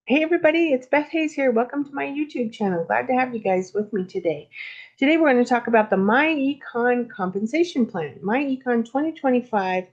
Hey everybody, it's Beth Hayes here. Welcome to my YouTube channel. Glad to have you guys with me today. Today we're going to talk about the MyEcon compensation plan. MyEcon 2025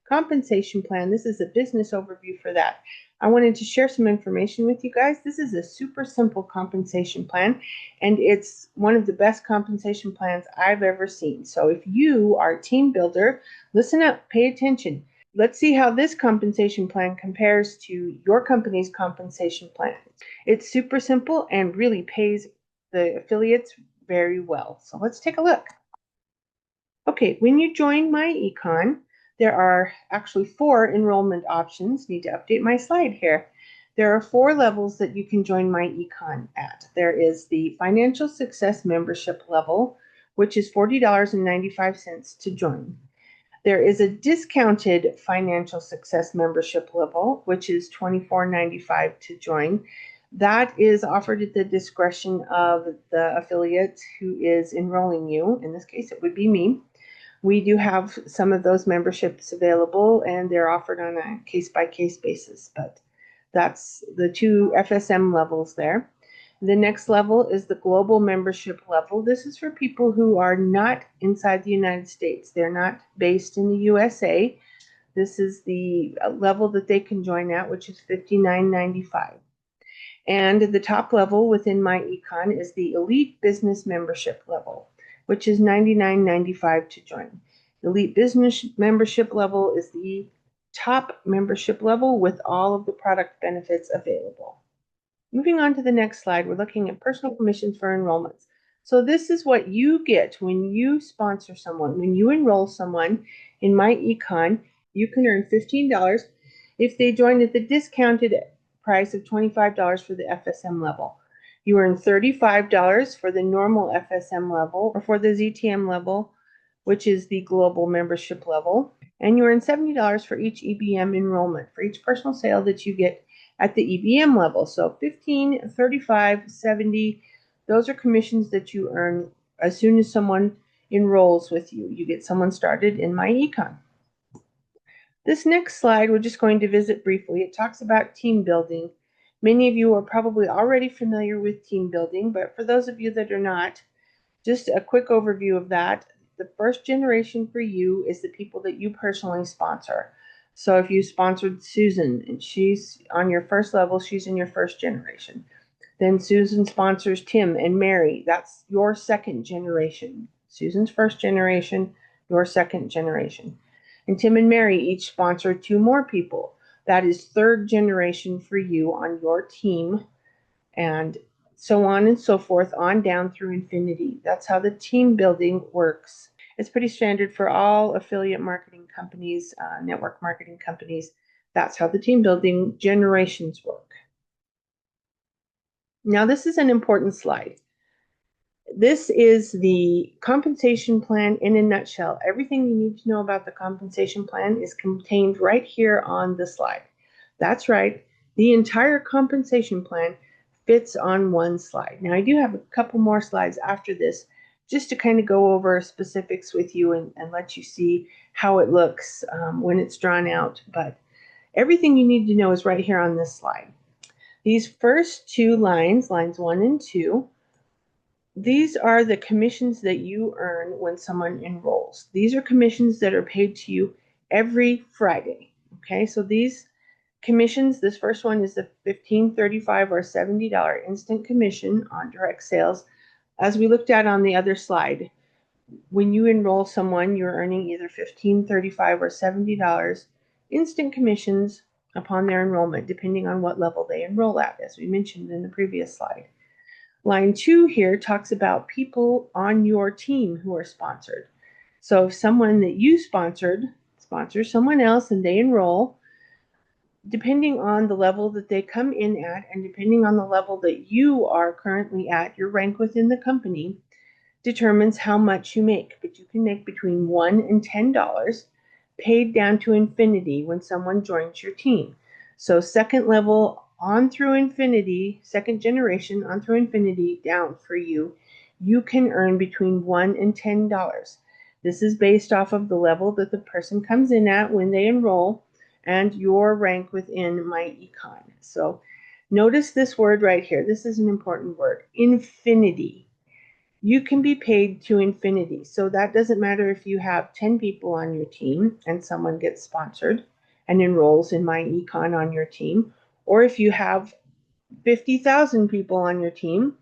compensation plan. This is a business overview for that. I wanted to share some information with you guys. This is a super simple compensation plan, and it's one of the best compensation plans I've ever seen. So if you are a team builder, listen up, pay attention. Let's see how this compensation plan compares to your company's compensation plan. It's super simple and really pays the affiliates very well. So let's take a look. Okay, when you join MyEcon, there are actually 4 enrollment options. Need to update my slide here. There are 4 levels that you can join MyEcon at. There is the Financial Success Membership level, which is $40.95 to join. There is a discounted Financial Success Membership level, which is $24.95 to join. That is offered at the discretion of the affiliate who is enrolling you. In this case, it would be me. We do have some of those memberships available, and they're offered on a case-by-case basis, but that's the 2 FSM levels there. The next level is the global membership level. This is for people who are not inside the United States. They're not based in the USA. This is the level that they can join at, which is $59.95. And the top level within MyEcon is the Elite Business Membership level, which is $99.95 to join. The Elite Business Membership level is the top membership level with all of the product benefits available. Moving on to the next slide, we're looking at personal commissions for enrollments. So this is what you get when you sponsor someone. When you enroll someone in MyEcon, you can earn $15 if they join at the discounted price of $25 for the FSM level. You earn $35 for the normal FSM level or for the ZTM level, which is the global membership level. And you earn $70 for each EBM enrollment, for each personal sale that you get at the EBM level. So 15, 35, 70, those are commissions that you earn as soon as someone enrolls with you. You get someone started in MyEcon. This next slide we're just going to visit briefly. It talks about team building. Many of you are probably already familiar with team building, but for those of you that are not, just a quick overview of that. The first generation for you is the people that you personally sponsor. So if you sponsored Susan and she's on your first level, she's in your first generation. Then Susan sponsors Tim and Mary. That's your second generation. Susan's first generation, your second generation. And Tim and Mary each sponsor 2 more people. That is third generation for you on your team, and so on and so forth, on down through infinity. That's how the team building works. It's pretty standard for all affiliate marketing companies, network marketing companies. That's how the team building generations work. Now, this is an important slide. This is the compensation plan in a nutshell. Everything you need to know about the compensation plan is contained right here on the slide. That's right, the entire compensation plan fits on one slide. Now, I do have a couple more slides after this just to kind of go over specifics with you and let you see how it looks when it's drawn out. But everything you need to know is right here on this slide. These first 2 lines, lines 1 and 2, these are the commissions that you earn when someone enrolls. These are commissions that are paid to you every Friday. Okay, so these commissions, this first one is the $15, $35, or $70 instant commission on direct sales. As we looked at on the other slide, when you enroll someone, you're earning either $15, $35, or $70 instant commissions upon their enrollment, depending on what level they enroll at, as we mentioned in the previous slide. Line 2 here talks about people on your team who are sponsored. So if someone that you sponsored sponsors someone else and they enroll, depending on the level that they come in at and depending on the level that you are currently at, your rank within the company determines how much you make. But you can make between $1 and $10 paid down to infinity when someone joins your team. So second level on through infinity, second generation on through infinity down for you, you can earn between $1 and $10. This is based off of the level that the person comes in at when they enroll and your rank within MyEcon. So Notice this word right here. This is an important word, infinity. You can be paid to infinity. So that doesn't matter if you have 10 people on your team and someone gets sponsored and enrolls in MyEcon on your team, or if you have 50,000 people on your team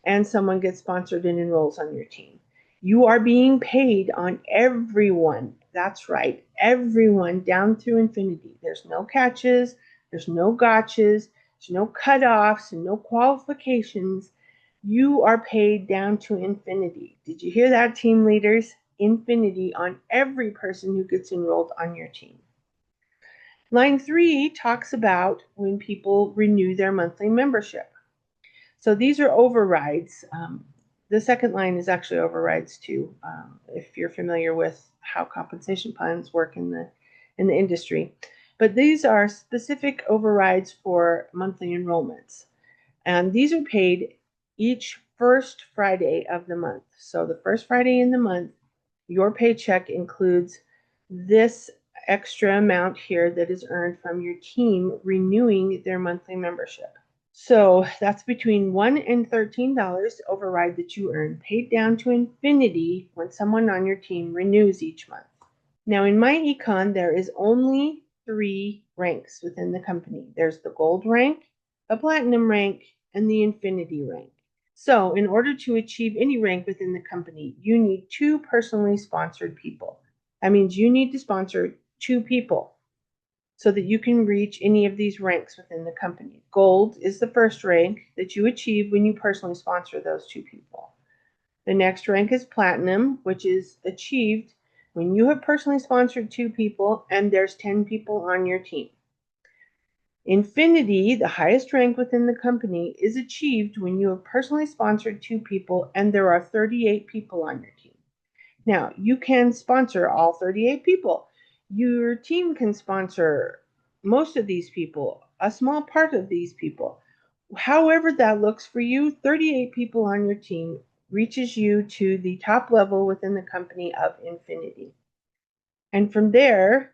and someone gets sponsored and enrolls on your team. You are being paid on everyone. That's right, everyone down through infinity. There's no catches, there's no gotchas, there's no cutoffs and no qualifications. You are paid down to infinity. Did you hear that, team leaders? Infinity on every person who gets enrolled on your team. Line 3 talks about when people renew their monthly membership. So these are overrides. The second line is actually overrides too, if you're familiar with how compensation plans work in the industry. But these are specific overrides for monthly enrollments. And these are paid each first Friday of the month. So the first Friday in the month, your paycheck includes this extra amount here that is earned from your team renewing their monthly membership. So that's between $1 and $13 override that you earn, paid down to infinity when someone on your team renews each month. Now in MyEcon, there is only 3 ranks within the company. There's the gold rank, the platinum rank, and the infinity rank. So in order to achieve any rank within the company, you need 2 personally sponsored people. That means you need to sponsor 2 people so that you can reach any of these ranks within the company. Gold is the first rank that you achieve when you personally sponsor those 2 people. The next rank is platinum, which is achieved when you have personally sponsored 2 people and there's 10 people on your team. Infinity, the highest rank within the company, is achieved when you have personally sponsored 2 people and there are 38 people on your team. Now, you can sponsor all 38 people. Your team can sponsor most of these people, a small part of these people. However that looks for you, 38 people on your team reaches you to the top level within the company of infinity. And from there,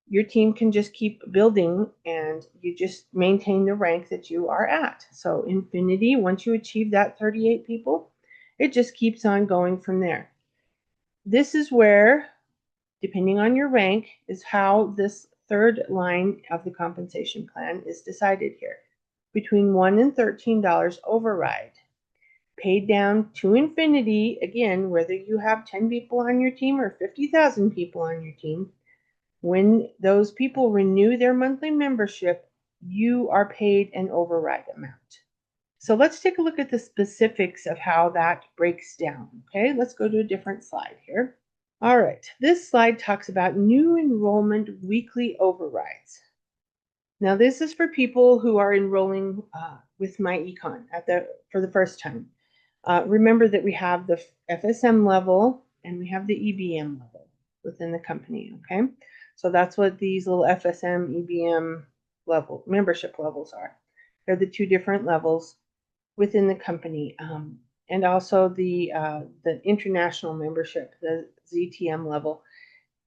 your team can just keep building and you just maintain the rank that you are at. So infinity, once you achieve that 38 people, it just keeps on going from there. This is where, depending on your rank, is how this third line of the compensation plan is decided here. Between $1 and $13 override. Paid down to infinity, again, whether you have 10 people on your team or 50,000 people on your team, when those people renew their monthly membership, you are paid an override amount. So let's take a look at the specifics of how that breaks down. Okay, let's go to a different slide here. All right, this slide talks about new enrollment weekly overrides. Now this is for people who are enrolling with MyEcon for the first time. Remember that we have the FSM level and we have the EBM level within the company, okay? So that's what these little FSM, EBM level membership levels are. They're the 2 different levels within the company. And also the international membership, the ZTM level,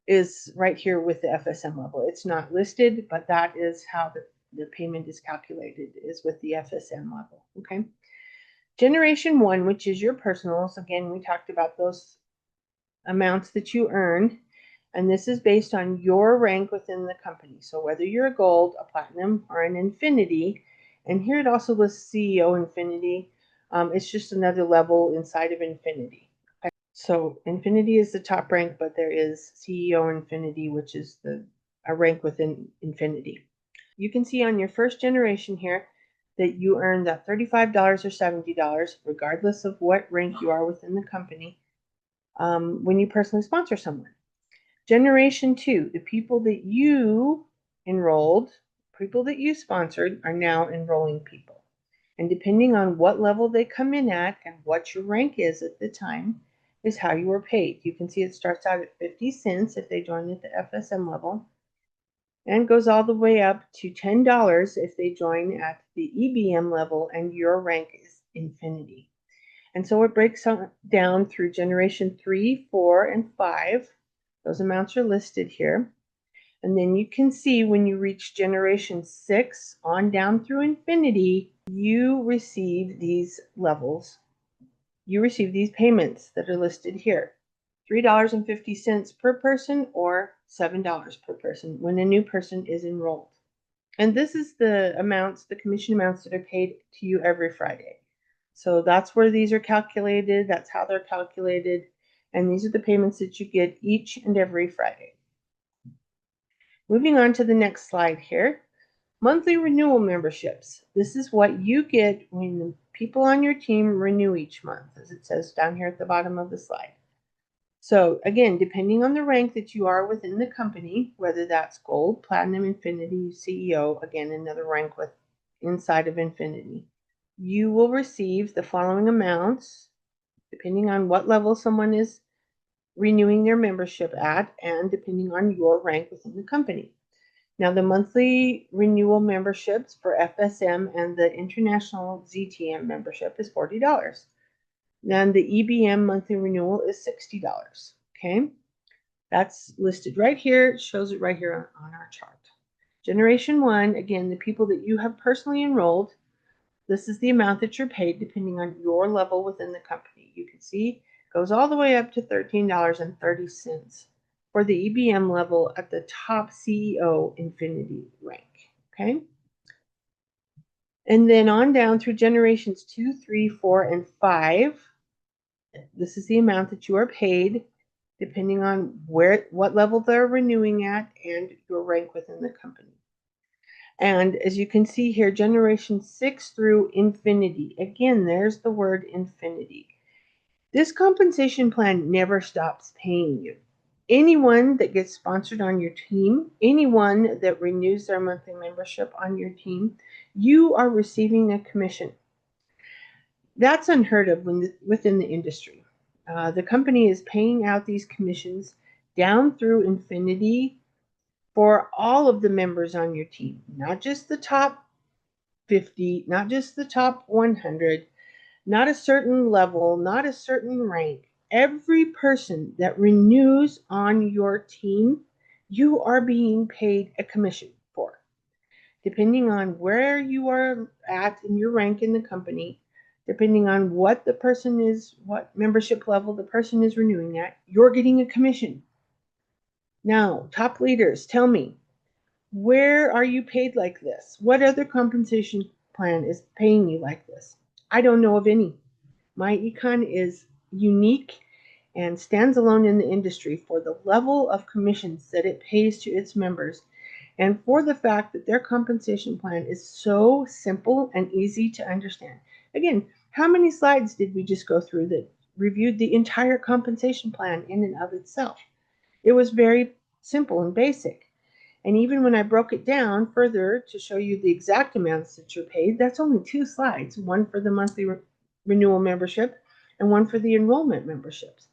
is right here with the FSM level. It's not listed, but that is how the payment is calculated, is with the FSM level, okay? Generation 1, which is your personals, again, we talked about those amounts that you earned, and this is based on your rank within the company. So whether you're a gold, a platinum, or an infinity, and here it also lists CEO infinity, it's just another level inside of infinity. Okay? So infinity is the top rank, but there is CEO infinity, which is a rank within infinity. You can see on your first generation here that you earn that $35 or $70, regardless of what rank you are within the company, when you personally sponsor someone. Generation 2, the people that you enrolled, people that you sponsored, are now enrolling people. And depending on what level they come in at and what your rank is at the time, is how you are paid. You can see it starts out at 50 cents if they join at the FSM level, and goes all the way up to $10 if they join at the EBM level and your rank is infinity. And so it breaks down through generation 3, 4, and 5. Those amounts are listed here. And then you can see when you reach generation 6 on down through infinity, you receive these levels. You receive these payments that are listed here. $3.50 per person or $7 per person when a new person is enrolled. And this is the amounts, the commission amounts that are paid to you every Friday. So that's where these are calculated. That's how they're calculated. And these are the payments that you get each and every Friday. Moving on to the next slide here. Monthly renewal memberships. This is what you get when the people on your team renew each month, as it says down here at the bottom of the slide. So again, depending on the rank that you are within the company, whether that's gold, platinum, infinity, CEO, again, another rank with inside of infinity, you will receive the following amounts, depending on what level someone is renewing their membership at and depending on your rank within the company. Now, the monthly renewal memberships for FSM and the International ZTM membership is $40. Then the EBM monthly renewal is $60. Okay, that's listed right here. It shows it right here on our chart. Generation 1, again, the people that you have personally enrolled, this is the amount that you're paid depending on your level within the company. You can see it goes all the way up to $13.30 for the EBM level at the top CEO Infinity rank. Okay. And then on down through generations 2, 3, 4, and 5. This is the amount that you are paid depending on what level they're renewing at and your rank within the company. And as you can see here, generation 6 through infinity. Again, there's the word infinity. This compensation plan never stops paying you. Anyone that gets sponsored on your team, anyone that renews their monthly membership on your team, you are receiving a commission. That's unheard of within the industry. The company is paying out these commissions down through infinity for all of the members on your team, not just the top 50, not just the top 100, not a certain level, not a certain rank. Every person that renews on your team, you are being paid a commission for. Depending on where you are at in your rank in the company, depending on what the person is, what membership level the person is renewing at, you're getting a commission. Now, top leaders, tell me, where are you paid like this? What other compensation plan is paying you like this? I don't know of any. MyEcon is unique and stands alone in the industry for the level of commissions that it pays to its members and for the fact that their compensation plan is so simple and easy to understand. Again, how many slides did we just go through that reviewed the entire compensation plan in and of itself? It was very simple and basic. And even when I broke it down further to show you the exact amounts that you're paid, that's only 2 slides, one for the monthly renewal membership and one for the enrollment memberships.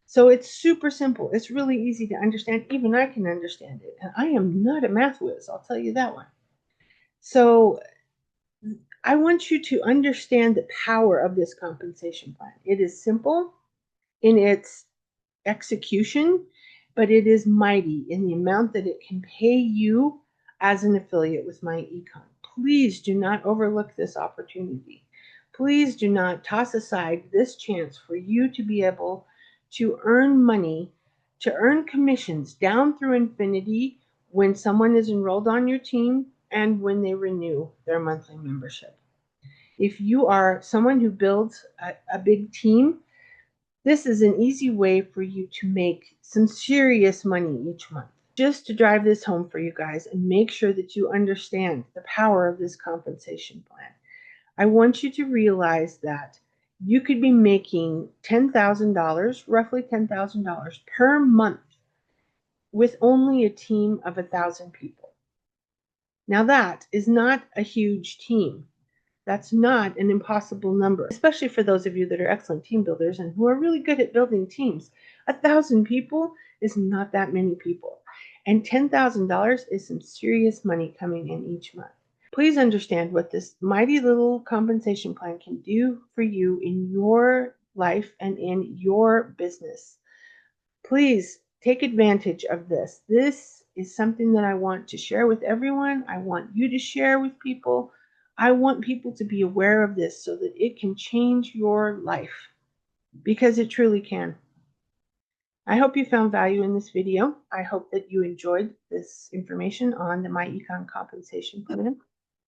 So it's super simple. It's really easy to understand. Even I can understand it. And I am not a math whiz, I'll tell you that one. So I want you to understand the power of this compensation plan. It is simple in its execution, but it is mighty in the amount that it can pay you as an affiliate with MyEcon. Please do not overlook this opportunity. Please do not toss aside this chance for you to be able to earn money, to earn commissions down through infinity when someone is enrolled on your team and when they renew their monthly membership. If you are someone who builds a big team, this is an easy way for you to make some serious money each month. Just to drive this home for you guys and make sure that you understand the power of this compensation plan, I want you to realize that you could be making $10,000, roughly $10,000 per month with only a team of 1,000 people. Now that is not a huge team. That's not an impossible number, especially for those of you that are excellent team builders and who are really good at building teams. 1,000 people is not that many people. And $10,000 is some serious money coming in each month. Please understand what this mighty little compensation plan can do for you in your life and in your business. Please take advantage of this. This is something that I want to share with everyone. I want you to share with people. I want people to be aware of this so that it can change your life, because it truly can. I hope you found value in this video. I hope that you enjoyed this information on the MyEcon compensation plan.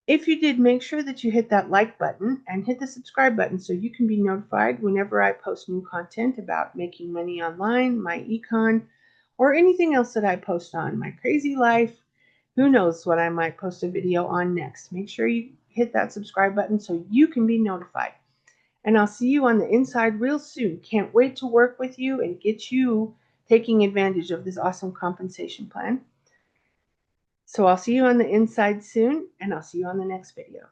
If you did, make sure that you hit that like button and hit the subscribe button so you can be notified whenever I post new content about making money online, MyEcon, or anything else that I post on, my crazy life. Who knows what I might post a video on next. Make sure you hit that subscribe button so you can be notified. And I'll see you on the inside real soon. Can't wait to work with you and get you taking advantage of this awesome compensation plan. So I'll see you on the inside soon, and I'll see you on the next video.